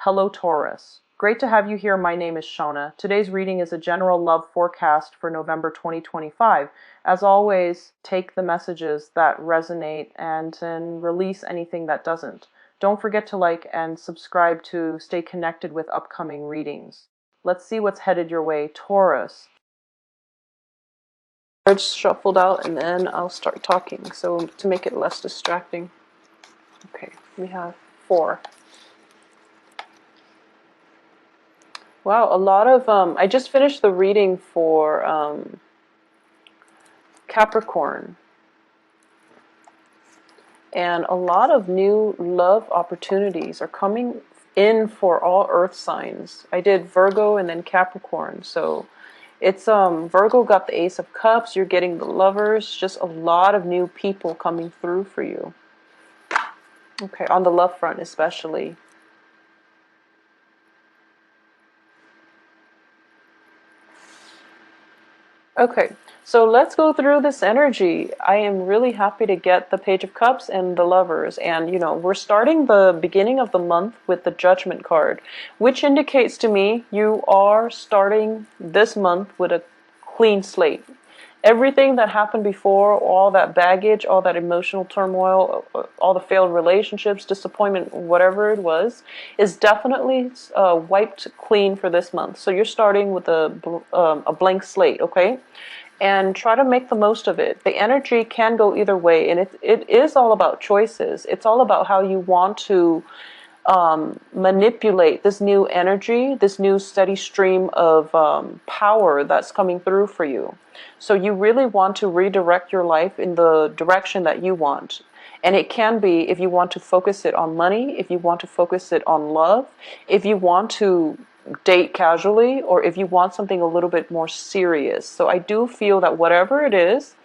Hello Taurus. Great to have you here. My name is Shona. Today's reading is a general love forecast for November 2025. As always, take the messages that resonate and then release anything that doesn't. Don't forget to like and subscribe to stay connected with upcoming readings. Let's see what's headed your way, Taurus. Cards shuffled out and then I'll start talking, so to make it less distracting. Okay, we have 4. Wow, a lot of, I just finished the reading for Capricorn. And a lot of new love opportunities are coming in for all earth signs. I did Virgo and then Capricorn. So it's, Virgo got the Ace of Cups, you're getting the Lovers, just a lot of new people coming through for you. Okay, on the love front especially. Okay, so let's go through this energy. I am really happy to get the Page of Cups and the Lovers. And, you know, we're starting the beginning of the month with the Judgment card, which indicates to me you are starting this month with a clean slate. Everything that happened before, all that baggage, all that emotional turmoil, all the failed relationships, disappointment, whatever it was, is definitely wiped clean for this month. So you're starting with a blank slate, okay? And try to make the most of it. The energy can go either way, and it is all about choices. It's all about how you want to manipulate this new energy, this new steady stream of power that's coming through for you. So you really want to redirect your life in the direction that you want. And it can be if you want to focus it on money, if you want to focus it on love, if you want to date casually, or if you want something a little bit more serious. So I do feel that whatever it is,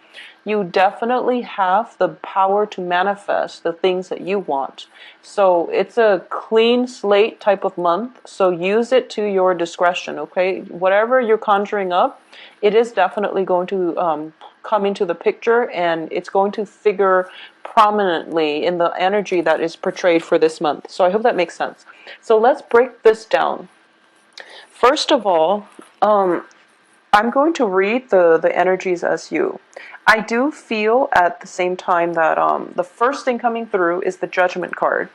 you definitely have the power to manifest the things that you want. So it's a clean slate type of month, so use it to your discretion, okay? Whatever you're conjuring up, it is definitely going to come into the picture, and it's going to figure prominently in the energy that is portrayed for this month. So I hope that makes sense. So let's break this down. First of all, I'm going to read the energies as you. I do feel at the same time that the first thing coming through is the Judgment card.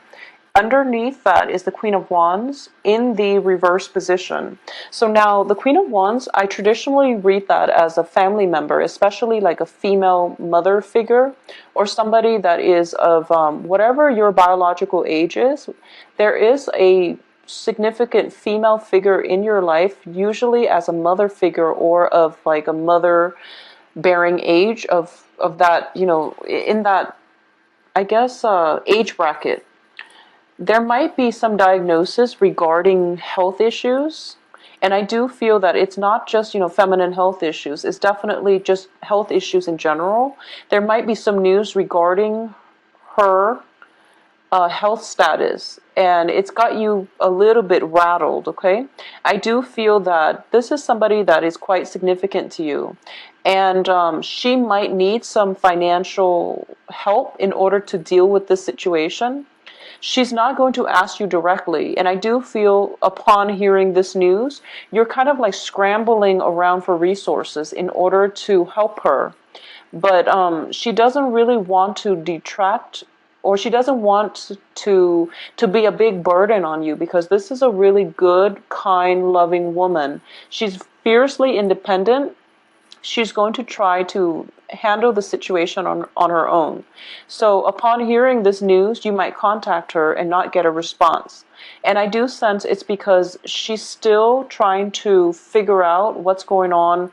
Underneath that is the Queen of Wands in the reverse position. So now the Queen of Wands, I traditionally read that as a family member, especially like a female mother figure or somebody that is of whatever your biological age is. There is a significant female figure in your life, usually as a mother figure or of like a mother bearing age of that, you know, in that, I guess, age bracket. There might be some diagnosis regarding health issues, and I do feel that it's not just, you know, feminine health issues, it's definitely just health issues in general. There might be some news regarding her health status, and it's got you a little bit rattled, okay? I do feel that this is somebody that is quite significant to you, and she might need some financial help in order to deal with this situation. She's not going to ask you directly, and I do feel upon hearing this news, you're kind of like scrambling around for resources in order to help her. But she doesn't really want to detract, or she doesn't want to be a big burden on you, because this is a really good, kind, loving woman. She's fiercely independent. She's going to try to handle the situation on her own. So upon hearing this news, you might contact her and not get a response. And I do sense it's because she's still trying to figure out what's going on,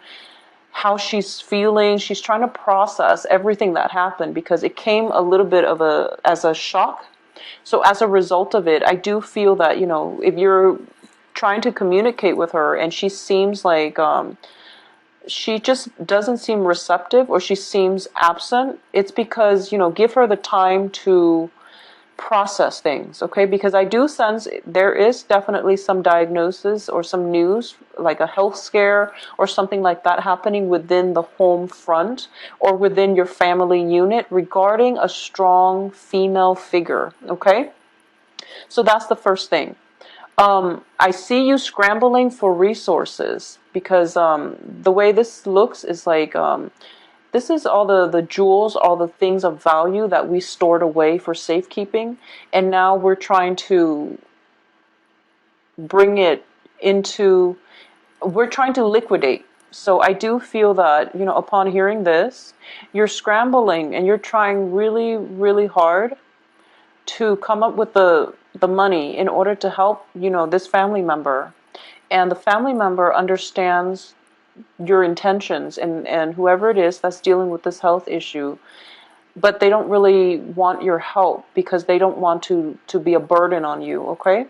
how she's feeling. She's trying to process everything that happened, because it came a little bit of as a shock. So as a result of it, I do feel that, you know, if you're trying to communicate with her and she seems like she just doesn't seem receptive, or she seems absent, it's because, you know, give her the time to process things, okay? Because I do sense there is definitely some diagnosis or some news, like a health scare or something like that happening within the home front or within your family unit regarding a strong female figure, okay? So that's the first thing. I see you scrambling for resources because the way this looks is like this is all the jewels, all the things of value that we stored away for safekeeping, and now we're trying to bring it into, we're trying to liquidate. So I do feel that, upon hearing this, you're scrambling and you're trying really, really hard to come up with the money in order to help, this family member. And the family member understands your intentions, and whoever it is that's dealing with this health issue, but they don't really want your help because they don't want to be a burden on you, okay?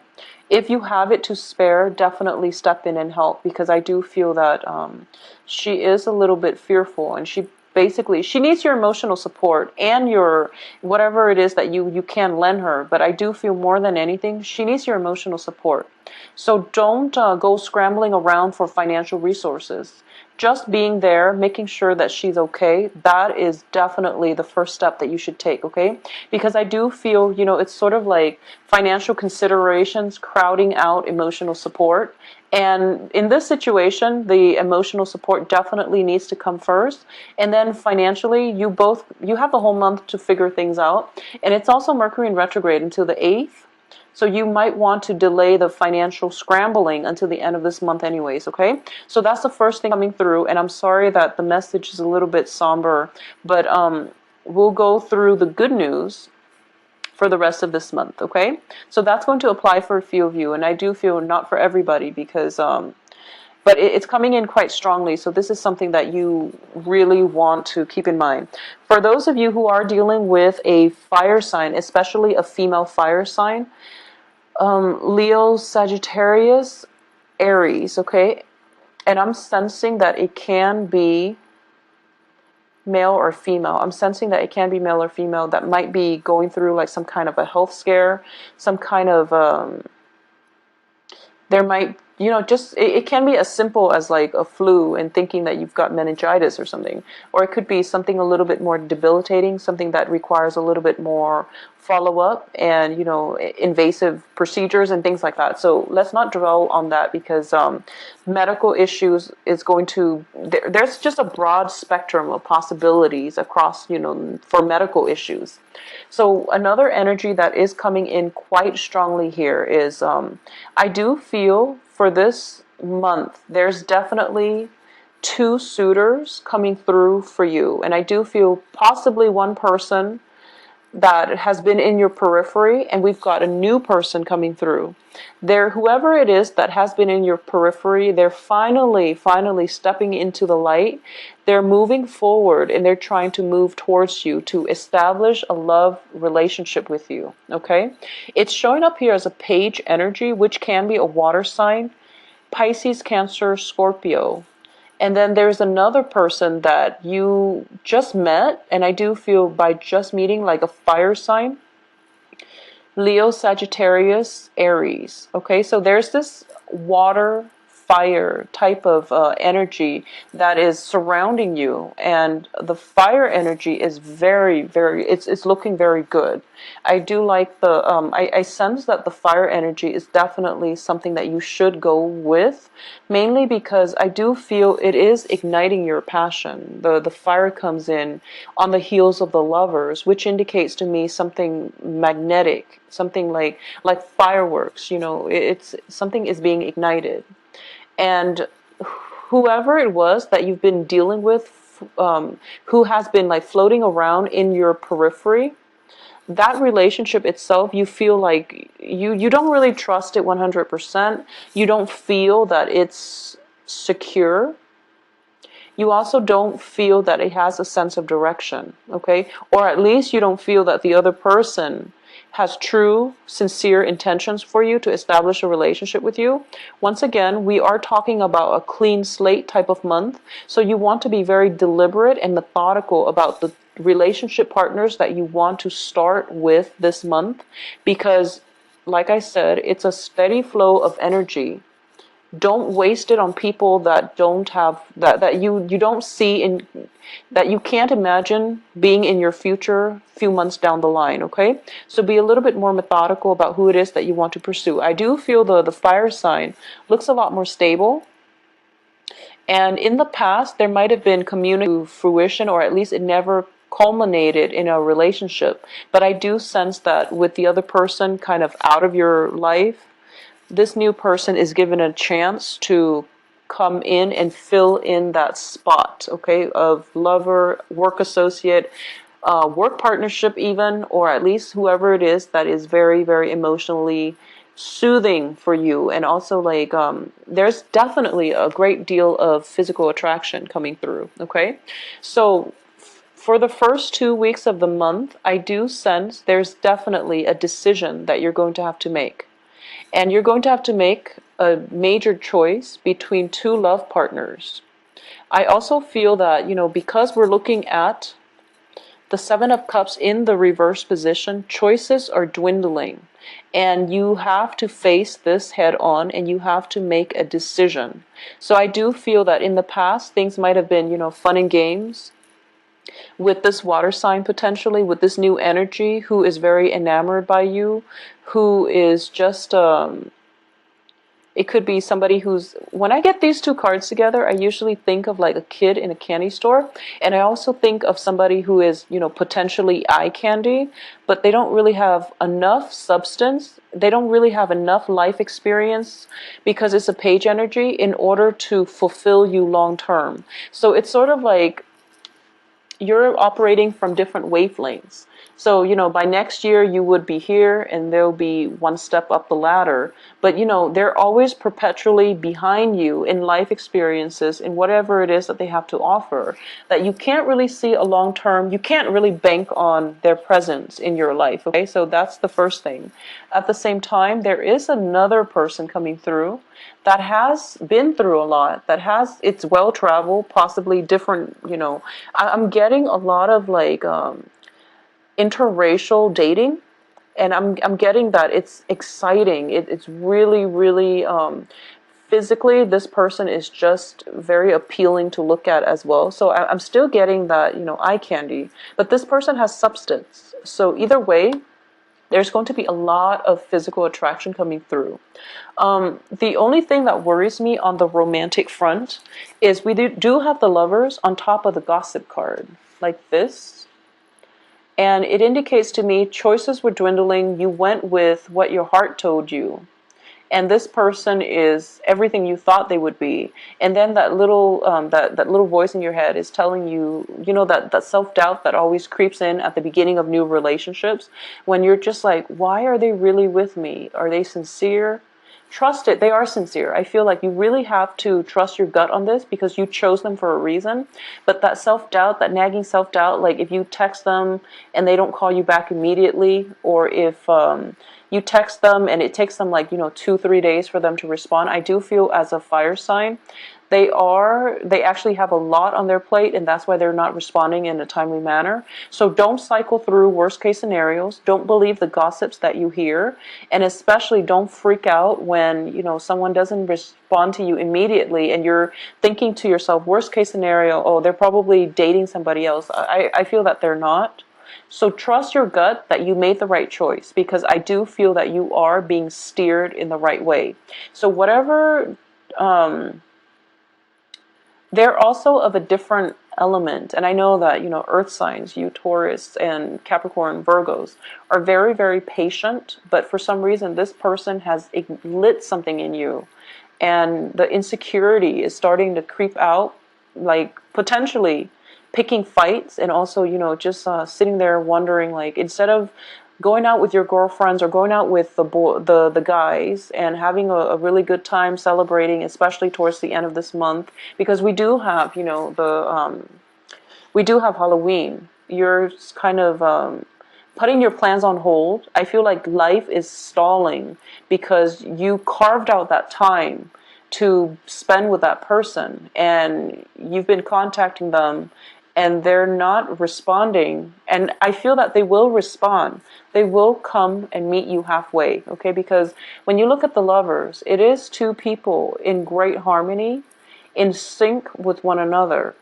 If you have it to spare, definitely step in and help, because I do feel that she is a little bit fearful, and she needs your emotional support and your whatever it is that you can lend her. But I do feel more than anything, she needs your emotional support. So don't go scrambling around for financial resources. Just being there, making sure that she's okay, that is definitely the first step that you should take, okay? Because I do feel, it's sort of like financial considerations crowding out emotional support. And in this situation, the emotional support definitely needs to come first. And then financially, you have the whole month to figure things out. And it's also Mercury in retrograde until the 8th. So you might want to delay the financial scrambling until the end of this month anyways, okay? So that's the first thing coming through, and I'm sorry that the message is a little bit somber, but we'll go through the good news for the rest of this month, okay? So that's going to apply for a few of you, and I do feel not for everybody because, but it's coming in quite strongly, so this is something that you really want to keep in mind. For those of you who are dealing with a fire sign, especially a female fire sign, Leo, Sagittarius, Aries, okay? And I'm sensing that it can be male or female. I'm sensing that it can be male or female that might be going through like some kind of a health scare, some kind of, there might, just, it can be as simple as like a flu and thinking that you've got meningitis or something. Or it could be something a little bit more debilitating, something that requires a little bit more follow-up and, invasive procedures and things like that. So let's not dwell on that because medical issues is going to, there's just a broad spectrum of possibilities across, for medical issues. So another energy that is coming in quite strongly here is I do feel for this month, there's definitely 2 suitors coming through for you. And I do feel possibly one person that has been in your periphery, and we've got a new person coming through. Whoever it is that has been in your periphery, they're finally stepping into the light. They're moving forward and they're trying to move towards you to establish a love relationship with you, okay? It's showing up here as a page energy, which can be a water sign, Pisces, Cancer, Scorpio. And then there's another person that you just met, and I do feel by just meeting like a fire sign, Leo, Sagittarius, Aries. Okay, so there's this water, fire type of energy that is surrounding you, and the fire energy is very, very, it's looking very good. I do like the, I sense that the fire energy is definitely something that you should go with, mainly because I do feel it is igniting your passion. The fire comes in on the heels of the lovers, which indicates to me something magnetic, something like fireworks, it's something is being ignited. And whoever it was that you've been dealing with, who has been like floating around in your periphery, that relationship itself, you feel like you don't really trust it 100%. You don't feel that it's secure. You also don't feel that it has a sense of direction, okay? Or at least you don't feel that the other person has true, sincere intentions for you to establish a relationship with you. Once again, we are talking about a clean slate type of month, so you want to be very deliberate and methodical about the relationship partners that you want to start with this month, because, like I said, it's a steady flow of energy Don't waste it on people that don't have that you don't see in, that you can't imagine being in your future few months down the line. Okay, so be a little bit more methodical about who it is that you want to pursue. I do feel the fire sign looks a lot more stable. And in the past, there might have been communication to fruition, or at least it never culminated in a relationship. But I do sense that with the other person kind of out of your life, this new person is given a chance to come in and fill in that spot, okay, of lover, work associate, work partnership even, or at least whoever it is that is very, very emotionally soothing for you. And also like there's definitely a great deal of physical attraction coming through. Okay, so for the first 2 weeks of the month, I do sense there's definitely a decision that you're going to have to make. And you're going to have to make a major choice between two love partners. I also feel that, because we're looking at the Seven of Cups in the reverse position, choices are dwindling. And you have to face this head on, and you have to make a decision. So I do feel that in the past, things might have been, fun and games with this water sign, potentially with this new energy who is very enamored by you, who is just it could be somebody who's, when I get these two cards together, I usually think of like a kid in a candy store. And I also think of somebody who is, potentially eye candy, but they don't really have enough substance. They don't really have enough life experience, because it's a page energy, in order to fulfill you long term. So it's sort of like you're operating from different wavelengths. So, by next year you would be here and they'll be one step up the ladder. But, they're always perpetually behind you in life experiences, in whatever it is that they have to offer, that you can't really see a long term, you can't really bank on their presence in your life. Okay, so that's the first thing. At the same time, there is another person coming through that has been through a lot, it's well traveled, possibly different, I'm getting a lot of like interracial dating, and I'm getting that it's exciting. It's really, really physically, this person is just very appealing to look at as well. So I'm still getting that, eye candy, but this person has substance. So either way, there's going to be a lot of physical attraction coming through. The only thing that worries me on the romantic front is we do have the Lovers on top of the Gossip card, like this. And it indicates to me choices were dwindling. You went with what your heart told you. And this person is everything you thought they would be. And then that little that little voice in your head is telling you, that self-doubt that always creeps in at the beginning of new relationships, when you're just like, why are they really with me? Are they sincere? Trust it. They are sincere. I feel like you really have to trust your gut on this, because you chose them for a reason. But that self-doubt, that nagging self-doubt, like if you text them and they don't call you back immediately, or if you text them and it takes them like 2-3 days for them to respond, I do feel as a fire sign they actually have a lot on their plate, and that's why they're not responding in a timely manner. So don't cycle through worst case scenarios. Don't believe the gossips that you hear, and especially don't freak out when someone doesn't respond to you immediately and you're thinking to yourself, worst case scenario, oh, they're probably dating somebody else. I feel that they're not. So trust your gut that you made the right choice, because I do feel that you are being steered in the right way. So whatever, they're also of a different element. And I know that, earth signs, you Taurus and Capricorn, Virgos, are very, very patient. But for some reason, this person has lit something in you. And the insecurity is starting to creep out, like potentially picking fights, and also, just sitting there wondering, like, instead of going out with your girlfriends or going out with the guys and having a really good time celebrating, especially towards the end of this month, because we do have, we do have Halloween. You're kind of putting your plans on hold. I feel like life is stalling because you carved out that time to spend with that person, and you've been contacting them and they're not responding. And I feel that they will respond. They will come and meet you halfway, okay? Because when you look at the Lovers, it is two people in great harmony, in sync with one another.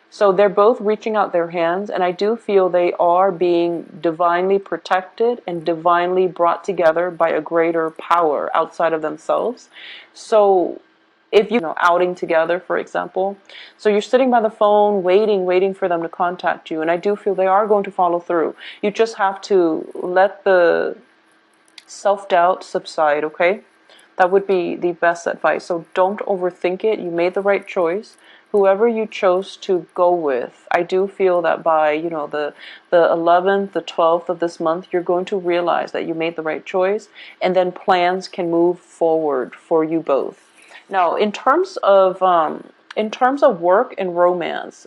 So they're both reaching out their hands, and I do feel they are being divinely protected and divinely brought together by a greater power outside of themselves. So if you know, outing together, for example, so you're sitting by the phone waiting for them to contact you, and I do feel they are going to follow through. You just have to let the self-doubt subside, okay? That would be the best advice. So don't overthink it. You made the right choice. Whoever you chose to go with, I do feel that by, you know, the 11th, the 12th of this month, you're going to realize that you made the right choice, and then plans can move forward for you both. Now, in terms of work and romance,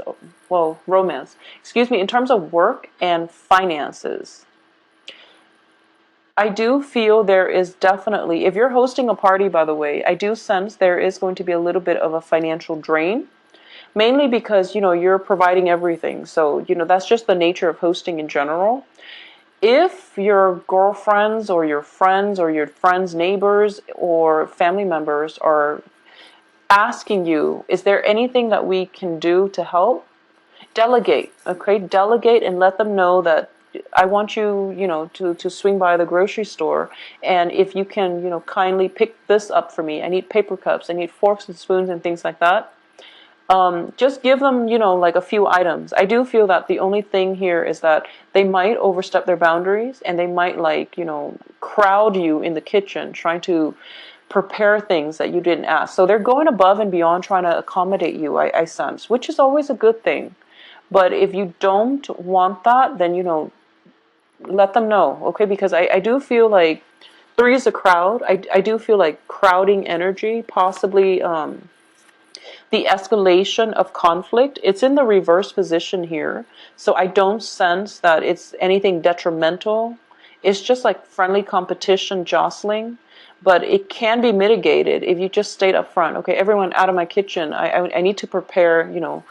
well, romance, excuse me, in terms of work and finances, I do feel there is definitely, if you're hosting a party, by the way, I do sense there is going to be a little bit of a financial drain, mainly because, you know, you're providing everything. So, you know, that's just the nature of hosting in general. If your girlfriends or your friends' neighbors or family members are asking you, is there anything that we can do to help? Delegate, okay? Delegate and let them know that I want you, you know, to swing by the grocery store, and if you can, you know, kindly pick this up for me. I need paper cups, I need forks and spoons and things like that. Just give them, you know, like a few items. I do feel that the only thing here is that they might overstep their boundaries, and they might, like, you know, crowd you in the kitchen trying to prepare things that you didn't ask. So they're going above and beyond trying to accommodate you, I sense, which is always a good thing. But if you don't want that, then, you know, let them know, okay? Because I do feel like three is a crowd. I do feel like crowding energy, possibly the escalation of conflict. It's in the reverse position here. So I don't sense that it's anything detrimental. It's just like friendly competition, jostling. But it can be mitigated if you just stayed up front. Okay, everyone out of my kitchen. I need to prepare, you know,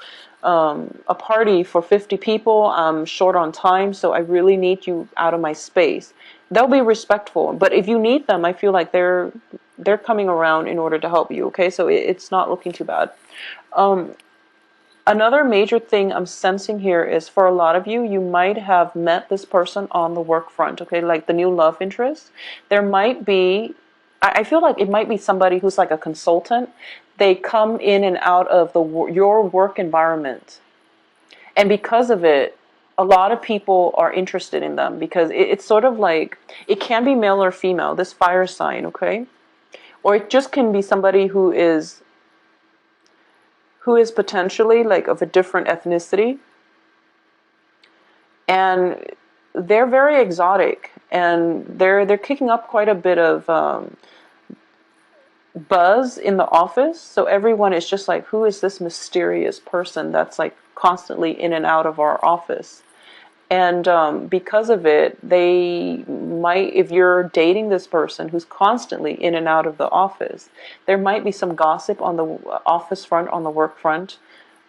a party for 50 people. I'm short on time, so I really need you out of my space. They'll be respectful, but if you need them, I feel like they're coming around in order to help you. Okay, so it's not looking too bad. Another major thing I'm sensing here is, for a lot of you, you might have met this person on the work front. Okay, like the new love interest. There might be, I feel like it might be somebody who's like a consultant. They come in and out of your work environment, and because of it, a lot of people are interested in them, because it's sort of like, it can be male or female, this fire sign, okay? Or it just can be somebody who is potentially like of a different ethnicity, and they're very exotic, and they're kicking up quite a bit of buzz in the office. So everyone is just like, who is this mysterious person that's like constantly in and out of our office? And because of it, they might, if you're dating this person who's constantly in and out of the office, there might be some gossip on the office front, on the work front.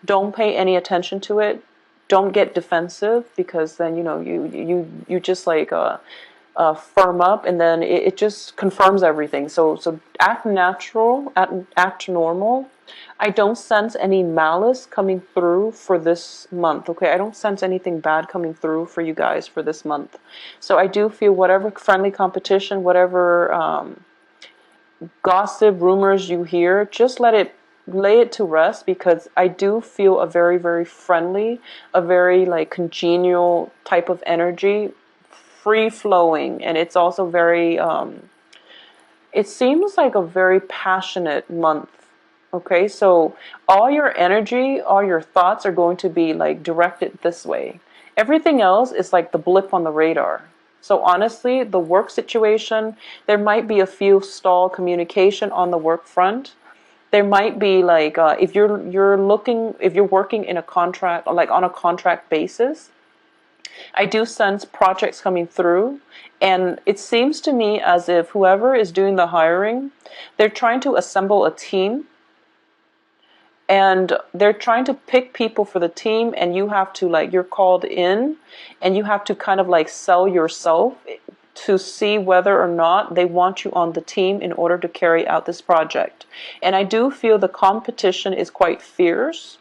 Don't pay any attention to it. Don't get defensive, because then, you know, you just like firm up, and then it just confirms everything. So act natural, act normal. I don't sense any malice coming through for this month, okay? I don't sense anything bad coming through for you guys for this month. So I do feel whatever friendly competition, whatever gossip, rumors you hear, just lay it to rest, because I do feel a very, very friendly, a very like congenial type of energy, free flowing, and it's also very, it seems like a very passionate month. Okay, so all your energy, all your thoughts are going to be like directed this way. Everything else is like the blip on the radar. So honestly, the work situation, there might be a few stall communication on the work front. There might be like, if you're working in a contract, like on a contract basis, I do sense projects coming through, and it seems to me as if whoever is doing the hiring, they're trying to assemble a team, and they're trying to pick people for the team, and you have to, like, you're called in and you have to kind of like sell yourself to see whether or not they want you on the team in order to carry out this project. And I do feel the competition is quite fierce.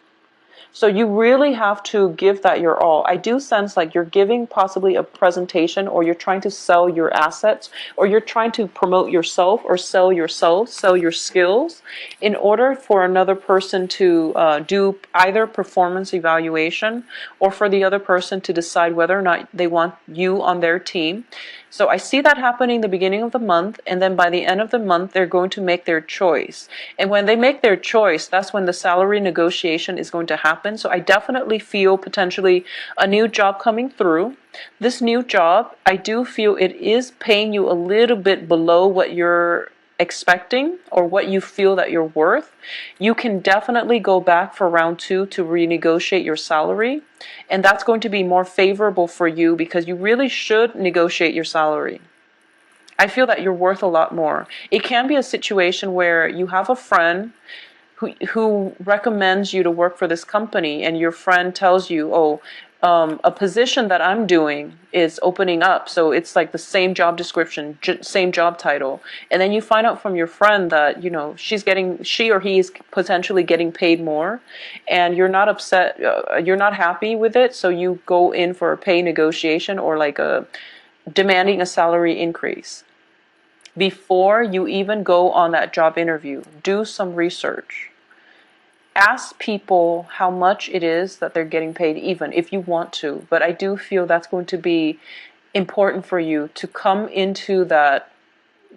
So you really have to give that your all. I do sense like you're giving possibly a presentation, or you're trying to sell your assets, or you're trying to promote yourself or sell yourself, sell your skills in order for another person to do either performance evaluation, or for the other person to decide whether or not they want you on their team. So I see that happening the beginning of the month, and then by the end of the month, they're going to make their choice. And when they make their choice, that's when the salary negotiation is going to happen. So I definitely feel potentially a new job coming through. This new job, I do feel it is paying you a little bit below what you're expecting or what you feel that you're worth. You can definitely go back for round 2 to renegotiate your salary, and that's going to be more favorable for you because you really should negotiate your salary. I feel that you're worth a lot more. It can be a situation where you have a friend who recommends you to work for this company, and your friend tells you, oh, a position that I'm doing is opening up, so it's like the same job description, same job title, and then you find out from your friend that, you know, she or he is potentially getting paid more, and you're not upset, you're not happy with it, so you go in for a pay negotiation, or like a demanding a salary increase. Before you even go on that job interview, do some research. Ask people how much it is that they're getting paid, even if you want to. But I do feel that's going to be important for you to come into that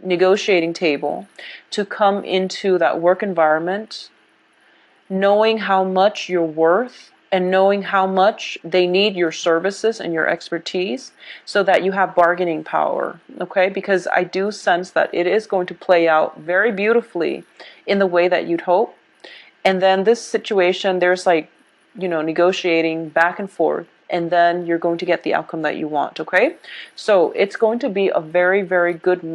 negotiating table, to come into that work environment, knowing how much you're worth and knowing how much they need your services and your expertise, so that you have bargaining power, okay? Because I do sense that it is going to play out very beautifully in the way that you'd hope. And then this situation, there's like, you know, negotiating back and forth, and then you're going to get the outcome that you want, okay? So it's going to be a very, very good